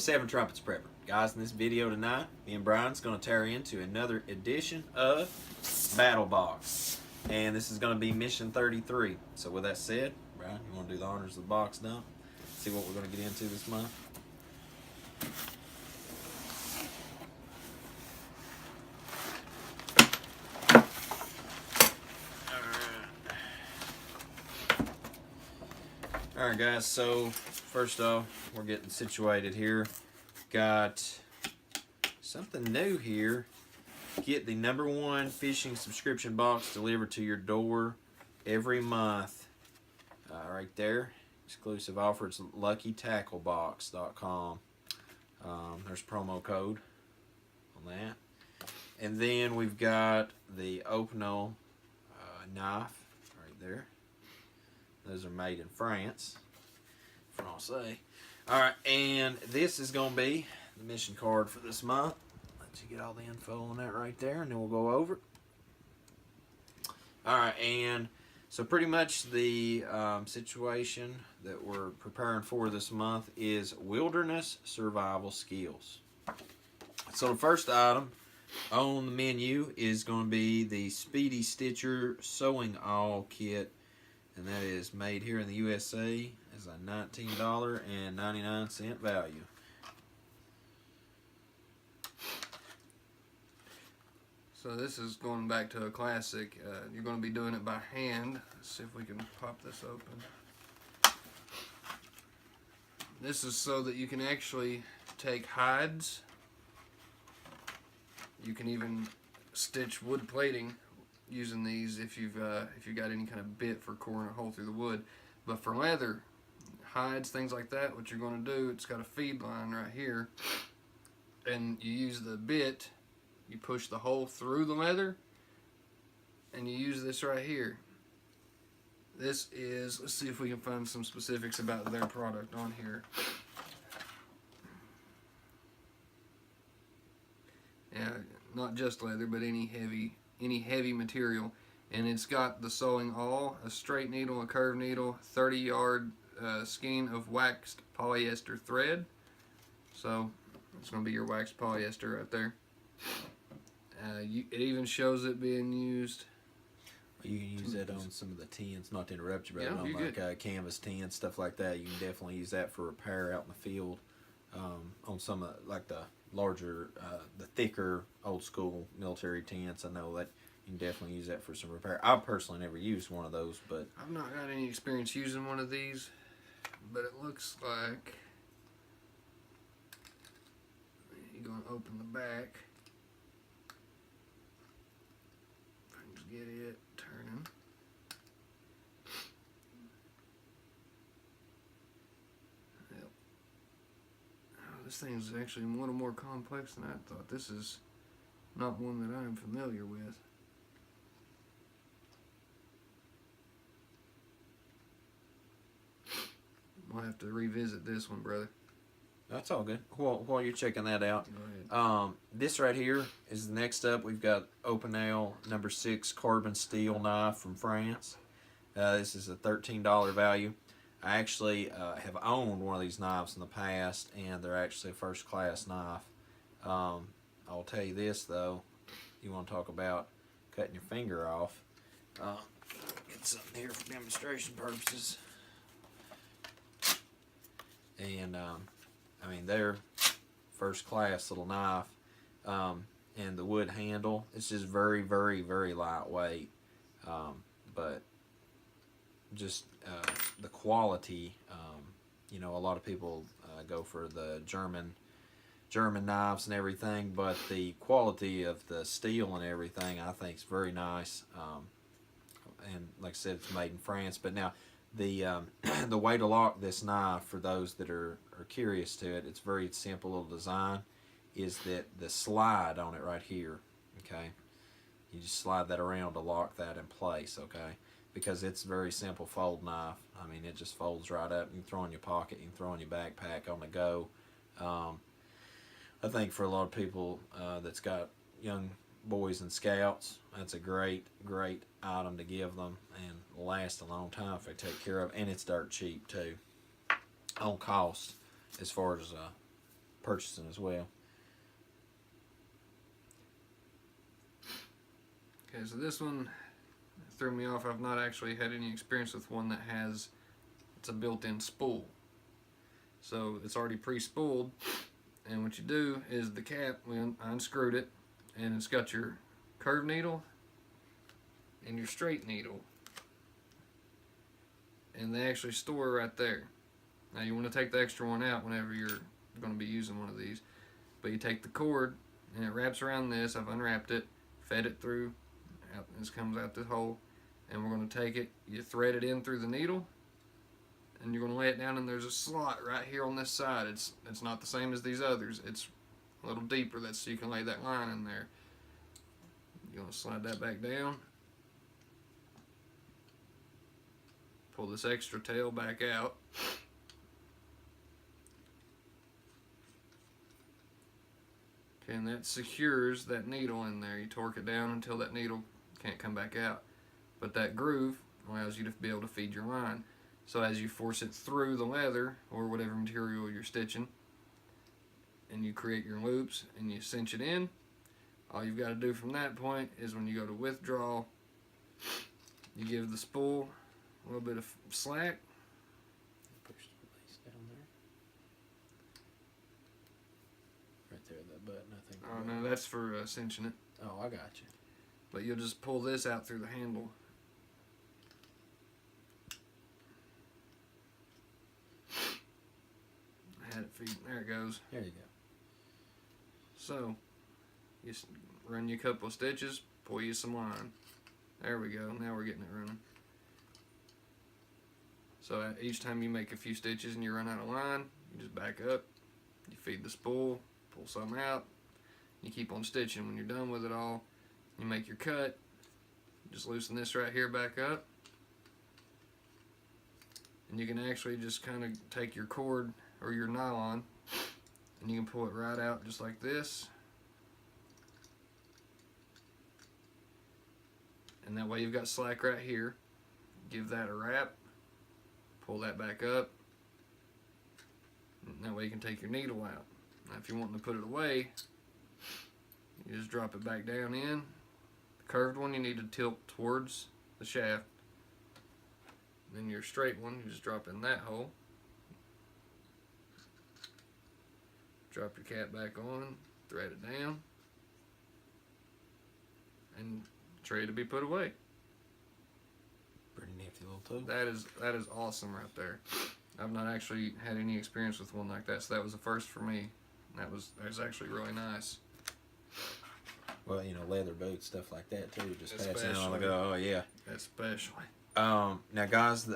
Seven Trumpets Prepper. Guys, in this video tonight, me and Brian's going to tear into another edition of Battlbox. And this is going to be mission 33. So with that said, Brian, you want to do the honors of the box dump? See what we're going to get into this month? Alright guys, so first off, we're getting situated here. Got something new here. Get the #1 fishing subscription box delivered to your door every month. Right there. Exclusive offer. It's luckytacklebox.com. There's promo code on that. And then we've got the Opinel knife right there. Those are made in France. Francais. Alright, and this is going to be the mission card for this month. Let you get all the info on that right there, and then we'll go over it. Alright, and so pretty much the situation that we're preparing for this month is wilderness survival skills. So the first item on the menu is going to be the Speedy Stitcher Sewing Awl Kit. And that is made here in the USA as a $19.99 value. So this is going back to a classic. You're going to be doing it by hand. Let's see if we can pop this open. This is so that you can actually take hides. You can even stitch wood plating using these if you've got any kind of bit for coring a hole through the wood. But for leather, hides, things like that, what you're going to do, it's got a feed line right here, and you use the bit, you push the hole through the leather, and you use this right here. This is, let's see if we can find some specifics about their product on here. Yeah, not just leather, but any heavy material. And it's got the sewing awl, a straight needle, a curved needle, 30-yard skein of waxed polyester thread. So it's going to be your waxed polyester right there. It even shows it being used. You can use that on some of the tents, not to interrupt you, but yeah, on like canvas tents, stuff like that. You can definitely use that for repair out in the field. On some of like the larger, the thicker old school military tents, I know that you can definitely use that for some repair. I personally never used one of those, but I've not got any experience using one of these, but it looks like you're going to open the back. If I can just get it turning. This thing is actually a little more complex than I thought. This is not one that I'm familiar with. We'll have to revisit this one, brother. that's all good. While you're checking that out, Go ahead. this right here is the next up. We've got Opinel #6 carbon steel knife from France. This is a $13 value. I actually have owned one of these knives in the past, and they're actually a first-class knife. I'll tell you this, though. You want to talk about cutting your finger off. Get something here for demonstration purposes. And, I mean, they're first-class little knife. And the wood handle, it's just very, very, very lightweight. But just the quality, you know, a lot of people go for the German knives and everything, but the quality of the steel and everything I think is very nice. And like I said, it's made in France. But now the the way to lock this knife, for those that are curious to it, it's very simple little design, is that the slide on it right here, okay, you just slide that around to lock that in place, okay, because it's a very simple fold knife. I mean, it just folds right up. You can throw in your pocket, you can throw in your backpack on the go. I think for a lot of people that's got young boys and scouts, that's a great item to give them, and last a long time if they take care of, and it's dirt cheap too on cost as far as purchasing as well. Okay, so this one threw me off. I've not actually had any experience with one that has, it's a built-in spool. So it's already pre-spooled, and what you do is the cap, I unscrewed it, and it's got your curved needle and your straight needle, and they actually store right there. Now you want to take the extra one out whenever you're going to be using one of these, but you take the cord and it wraps around this. I've unwrapped it, fed it through, out, this comes out this hole, and we're going to take it, you thread it in through the needle, and you're going to lay it down, and there's a slot right here on this side. It's not the same as these others. It's a little deeper, that's so you can lay that line in there. You're going to slide that back down, pull this extra tail back out, okay, and that secures that needle in there. You torque it down until that needle can't come back out, but that groove allows you to be able to feed your line. So as you force it through the leather or whatever material you're stitching, and you create your loops and you cinch it in, all you've got to do from that point is when you go to withdraw, you give the spool a little bit of slack. Push the release down there. Right there, that button, I think. Oh no, that's for cinching it. Oh, I got you. But you'll just pull this out through the handle. I had it feed. There it goes. There you go. So, you run you a couple of stitches, pull you some line. There we go. Now we're getting it running. So each time you make a few stitches and you run out of line, you just back up, you feed the spool, pull some out, you keep on stitching. When you're done with it all, you make your cut, just loosen this right here back up, and you can actually just kind of take your cord or your nylon and you can pull it right out just like this, and that way you've got slack right here. Give that a wrap, pull that back up, and that way you can take your needle out. Now if you're wanting to put it away, you just drop it back down in. The curved one you need to tilt towards the shaft, then your straight one you just drop in that hole. Drop your cap back on, thread it down, and it's ready to be put away. Pretty nifty little tool. That is awesome right there. I've not actually had any experience with one like that, so that was a first for me. That was actually really nice. Well, you know, leather boots, stuff like that too. Just pass it on Especially. and go, oh yeah. Especially. Now guys,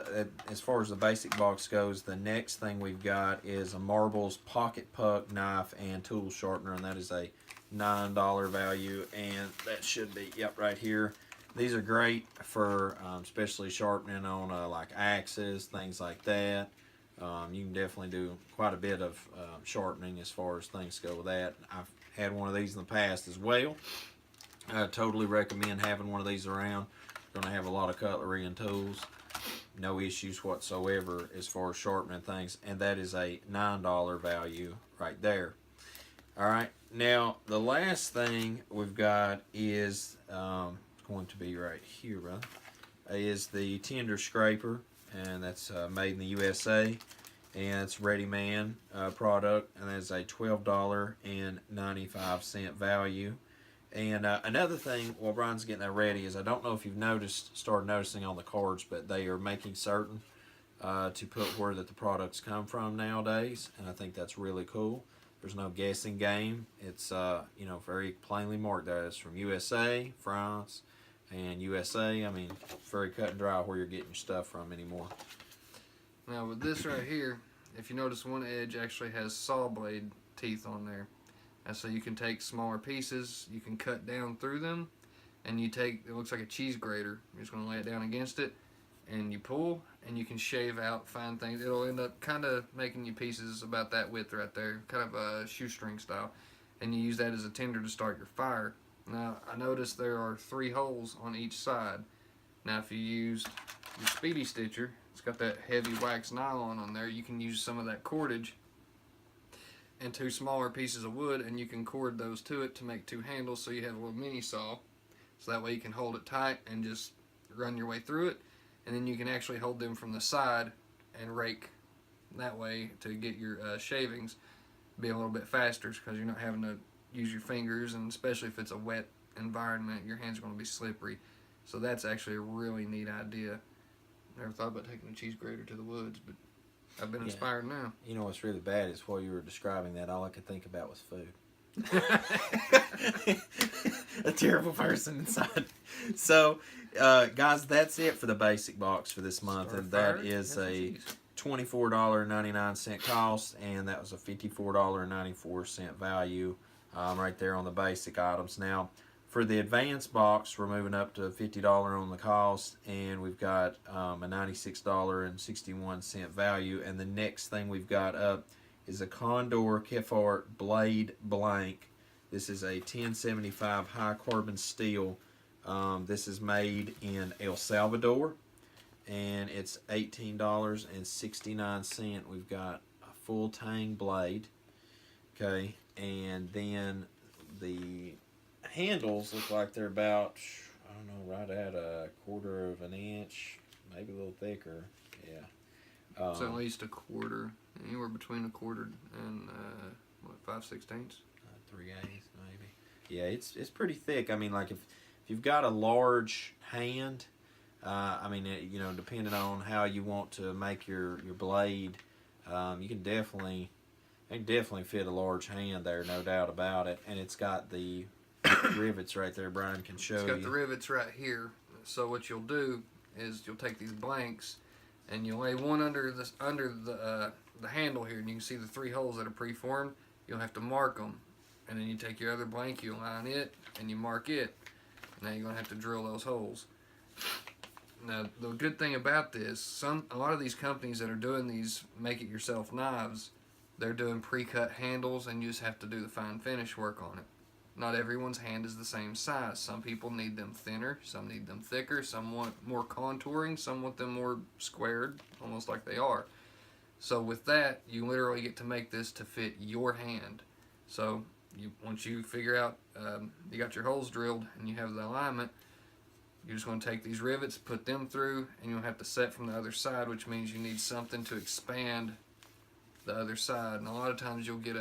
as far as the basic box goes, the next thing we've got is a Marbles pocket puck knife and tool sharpener, and that is a $9 value, and that should be, yep, right here. These are great for especially sharpening on like axes, things like that. You can definitely do quite a bit of sharpening as far as things go with that. I've had one of these in the past as well. I totally recommend having one of these around. Going to have a lot of cutlery and tools. No issues whatsoever as far as sharpening things, and that is a $9 value right there. All right, now the last thing we've got is going to be right here, brother, is the tinder scraper, and that's made in the USA, and it's Ready Man product, and that's a $12.95 value. And another thing while Brian's getting that ready is, I don't know if you've started noticing on the cards, but they are making certain to put where that the products come from nowadays, and I think that's really cool. There's no guessing game. It's you know, very plainly marked there. It's from USA, France, and USA. I mean, it's very cut and dry where you're getting your stuff from anymore. Now with this right here, if you notice, one edge actually has saw blade teeth on there. And so you can take smaller pieces, you can cut down through them, and you take, it looks like a cheese grater. You're just going to lay it down against it, and you pull, and you can shave out fine things. It'll end up kind of making you pieces about that width right there, kind of a shoestring style. And you use that as a tinder to start your fire. Now, I noticed there are 3 holes on each side. Now, if you used your Speedy stitcher, it's got that heavy wax nylon on there, you can use some of that cordage and 2 smaller pieces of wood, and you can cord those to it to make 2 handles, so you have a little mini saw. So that way you can hold it tight and just run your way through it, and then you can actually hold them from the side and rake that way to get your shavings be a little bit faster, because you're not having to use your fingers, and especially if it's a wet environment, your hands are going to be slippery. So that's actually a really neat idea. Never thought about taking a cheese grater to the woods, but I've been inspired now. You know what's really bad is while you were describing that, all I could think about was food. A terrible person inside. So, guys, that's it for the basic box for this month, and that is a $24.99 cost, and that was a $54.94 value right there on the basic items. Now, for the advanced box, we're moving up to $50 on the cost, and we've got a $96.61 value. And the next thing we've got up is a Condor Kefart Blade Blank. This is a 1075 high carbon steel. This is made in El Salvador, and it's $18.69. We've got a full tang blade, okay, and then the handles look like they're about, I don't know, right at a 1/4 of an inch, maybe a little thicker. Yeah. It's at least a quarter, anywhere between a quarter and 5/16. 3/8 maybe. Yeah, it's pretty thick. I mean, like if you've got a large hand, I mean, you know, depending on how you want to make your blade, you can definitely fit a large hand there, no doubt about it. And it's got the rivets right there. Brian can show you. It's got the rivets right here. So what you'll do is you'll take these blanks and you'll lay one under the handle here, and you can see the 3 holes that are preformed. You'll have to mark them, and then you take your other blank, you line it, and you mark it. Now you're gonna have to drill those holes. Now the good thing about this, a lot of these companies that are doing these make-it-yourself knives, they're doing pre-cut handles, and you just have to do the fine finish work on it. Not everyone's hand is the same size. Some people need them thinner, some need them thicker, some want more contouring, some want them more squared, almost like they are. So with that, you literally get to make this to fit your hand. So once you figure out you got your holes drilled and you have the alignment, you're just going to take these rivets, put them through, and you'll have to set from the other side, which means you need something to expand the other side. And a lot of times you'll get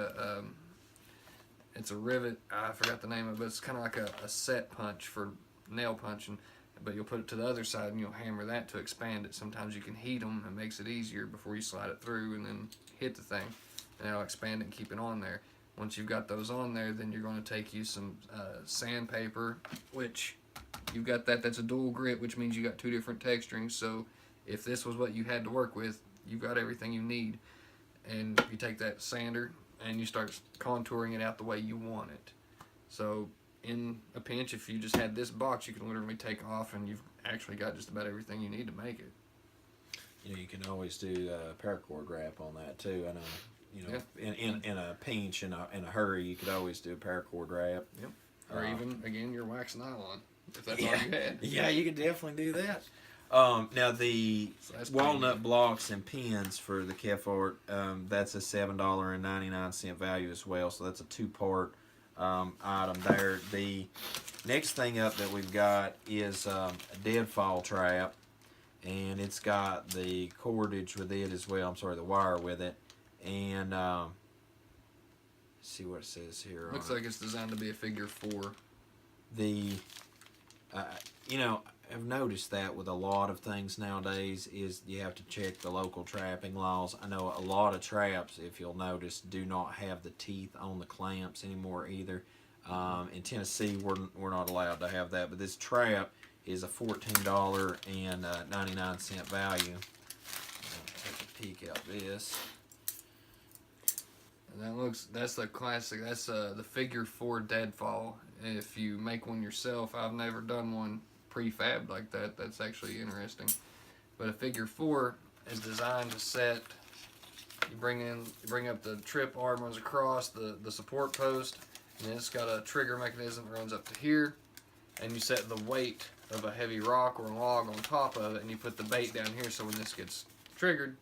it's a rivet, I forgot the name of it, but it's kind of like a set punch for nail punching, but you'll put it to the other side and you'll hammer that to expand it. Sometimes you can heat them, it makes it easier before you slide it through and then hit the thing, and it'll expand it and keep it on there. Once you've got those on there, then you're going to take you some sandpaper, which you've got that's a dual grit, which means you got 2 different texturings. So if this was what you had to work with, you've got everything you need. And you take that sander and you start contouring it out the way you want it. So in a pinch, if you just had this box, you can literally take off and you've actually got just about everything you need to make it. You know, you can always do paracord wrap on that too. I know, you know, in a pinch, in a hurry, you could always do a paracord wrap. Yep. Or even, again, your wax nylon, if that's all you had. Yeah, you could definitely do that. Now the walnut blocks and pins for the Kefart, that's a $7.99 value as well. So that's a 2-part item there. The next thing up that we've got is a deadfall trap, and it's got the cordage with it as well. I'm sorry, the wire with it, and see what it says here. Looks like it's designed to be a figure 4. The you know, I've noticed that with a lot of things nowadays is you have to check the local trapping laws. I know a lot of traps, if you'll notice, do not have the teeth on the clamps anymore either. In Tennessee, we're not allowed to have that, but this trap is a $14.99 value. Take a peek at this. And that's the classic, that's the figure 4 deadfall. If you make one yourself, I've never done one prefab like that. That's actually interesting. But a figure 4 is designed to set, you bring up the trip arm runs across the support post, and it's got a trigger mechanism that runs up to here, and you set the weight of a heavy rock or a log on top of it, and you put the bait down here, so when this gets triggered,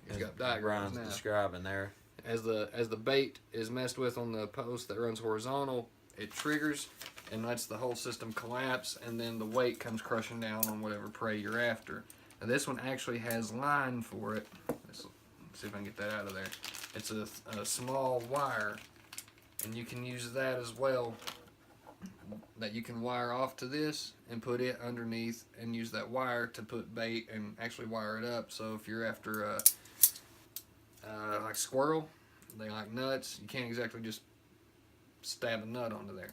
it's got diagrams now. Describing there. as the bait is messed with on the post that runs horizontal, it triggers and lets the whole system collapse, and then the weight comes crushing down on whatever prey you're after. Now this one actually has line for it. Let's see if I can get that out of there. It's a small wire, and you can use that as well, that you can wire off to this and put it underneath and use that wire to put bait and actually wire it up. So if you're after like squirrel, they like nuts, you can't exactly just stab a nut onto there.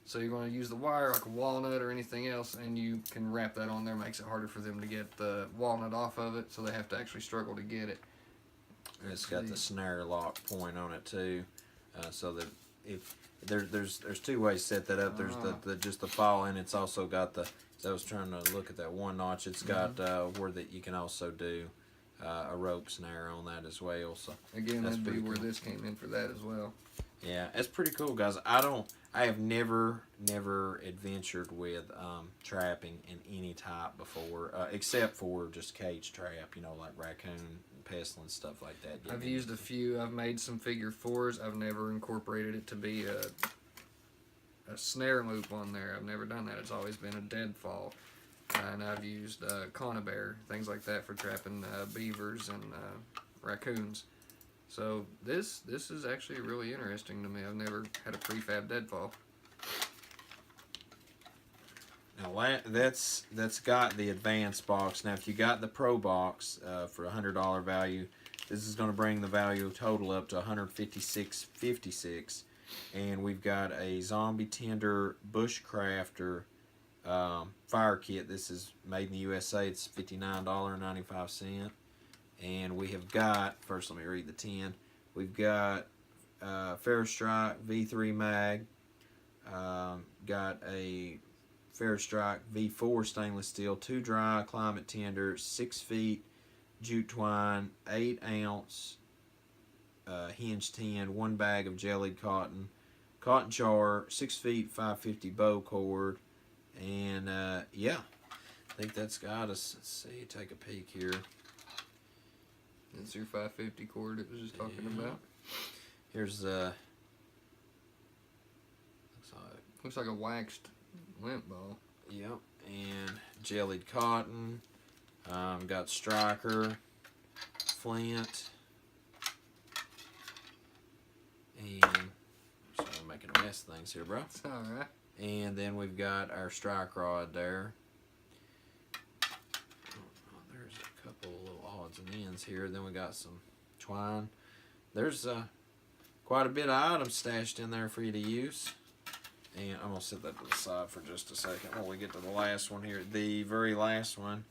So you're going to use the wire like a walnut or anything else, and you can wrap that on there. Makes it harder for them to get the walnut off of it, so they have to actually struggle to get it. It's got the snare lock point on it too, so that if there's two ways to set that up. There's the just the fall, and it's also got the. So I was trying to look at that one notch. It's got where that you can also do a rope snare on that as well. So again, that'd be where this came in for that as well. Yeah, it's pretty cool, guys. I have never adventured with trapping in any type before, except for just cage trap, you know, like raccoon, pestilence, stuff like that. I've used a few. I've made some figure 4s. I've never incorporated it to be a snare loop on there. I've never done that. It's always been a deadfall. And I've used Condor, things like that, for trapping beavers and raccoons. So this is actually really interesting to me. I've never had a prefab deadfall. Now that's got the advanced box. Now if you got the pro box for $100 value, this is going to bring the value total up to $156.56. And we've got a zombie tinder bushcrafter fire kit. This is made in the USA. It's $59.95. And we have got, first let me read the 10. We've got Ferro Strike V3 mag. Got a Ferro Strike V4 stainless steel, 2 dry climate tinder, 6 feet jute twine, 8 ounce hinge tin, 1 bag of jellied cotton, cotton char, 6 feet 550 bow cord, and yeah, I think that's got us. Let's see, take a peek here. That's your 550 cord it was just talking about. Here's looks like a waxed lint ball. Yep, and jellied cotton. Got striker, flint, and so I'm making a mess of things here, bro. It's all right. And then we've got our strike rod there. There's a couple little odds and ends here. Then we got some twine. There's quite a bit of items stashed in there for you to use. And I'm going to set that to the side for just a second while we get to the last one here. The very last one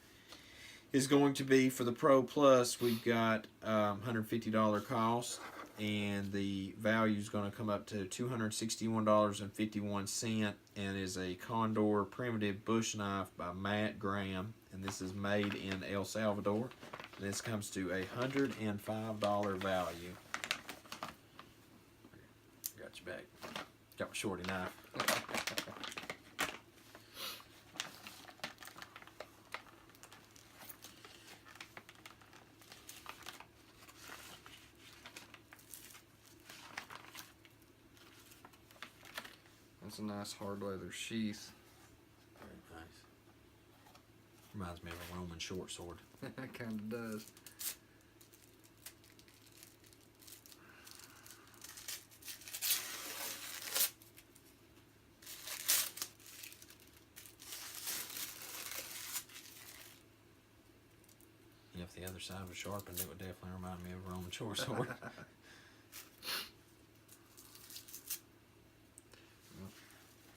is going to be for the Pro Plus. We've got $150 cost, and the value is going to come up to $261.51, and is a Condor primitive bush knife by Matt Graham, and this is made in El Salvador. And this comes to a $105 value. Got you back. Got my shorty knife. That's a nice hard leather sheath. Very nice. Reminds me of a Roman short sword. It kind of does. If the other side was sharpened, it would definitely remind me of a Roman short sword.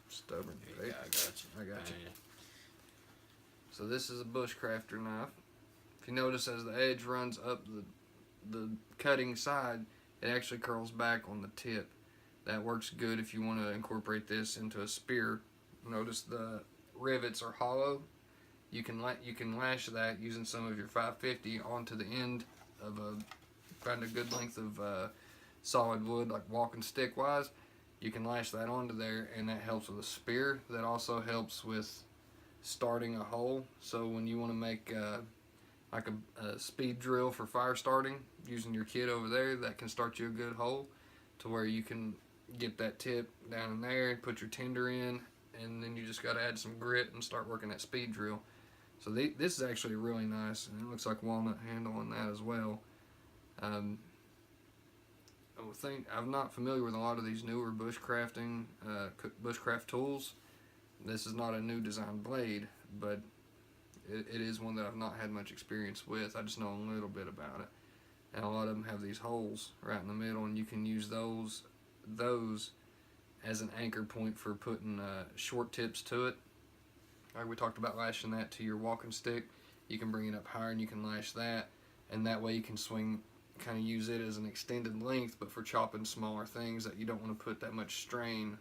Stubborn. Yeah, I got you. I got you. So this is a bushcrafter knife. If you notice, as the edge runs up the cutting side, it actually curls back on the tip. That works good if you want to incorporate this into a spear. Notice the rivets are hollow. You can lash that using some of your 550 onto the end of find a good length of solid wood, like walking stick wise. You can lash that onto there, and that helps with a spear. That also helps with starting a hole. So when you want to make like a speed drill for fire starting, using your kit over there, that can start you a good hole to where you can get that tip down in there and put your tinder in, and then you just got to add some grit and start working that speed drill. So this is actually really nice, and it looks like walnut handle on that as well. I'm not familiar with a lot of these newer bushcrafting, bushcraft tools. This is not a new design blade, but it is one that I've not had much experience with. I just know a little bit about it. And a lot of them have these holes right in the middle, and you can use those as an anchor point for putting short tips to it. Like we talked about lashing that to your walking stick. You can bring it up higher and you can lash that, and that way you can swing, kind of use it as an extended length, but for chopping smaller things that you don't want to put that much strain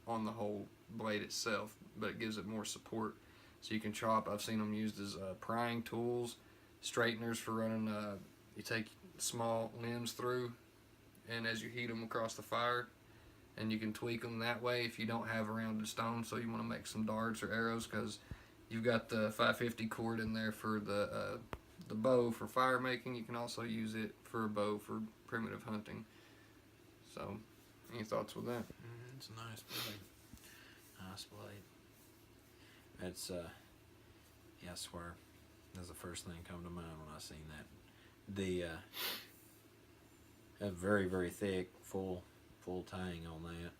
on the whole blade itself, but it gives it more support. So you can chop. I've seen them used as prying tools, straighteners for running. You take small limbs through, and as you heat them across the fire, and you can tweak them that way if you don't have a rounded stone. So you want to make some darts or arrows, because you've got the 550 cord in there for the bow for fire making. You can also use it for a bow for primitive hunting. So, any thoughts with that? It's a nice blade. Nice blade. It's yeah, I swear, that's the first thing that come to mind when I seen that. The a very, very thick, full tang on that.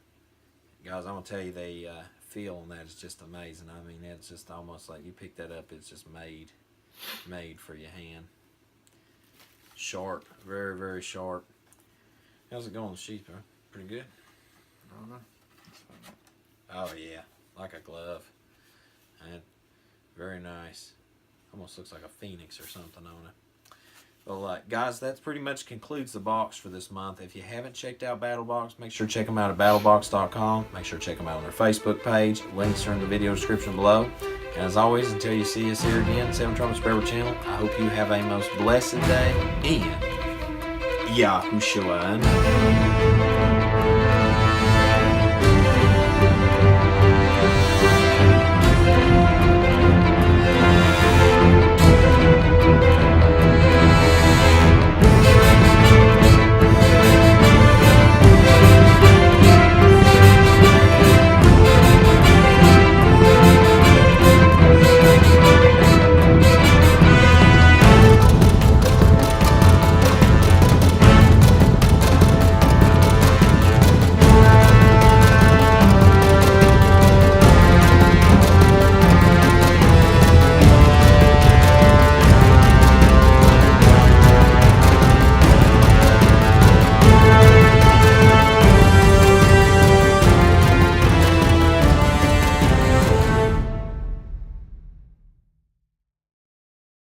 Guys, I'm gonna tell you, the feel on that is just amazing. I mean, it's just almost like you pick that up, it's just made for your hand. Sharp, very, very sharp. How's it going, sheath, bro? Pretty good? I don't know. Oh yeah, like a glove. And very nice. Almost looks like a phoenix or something on it. Well, guys, that pretty much concludes the box for this month. If you haven't checked out Battlbox, make sure to check them out at battlbox.com. Make sure to check them out on their Facebook page. Links are in the video description below. And as always, until you see us here again, Seven Trumpets Forever channel, I hope you have a most blessed day, and Yahushua.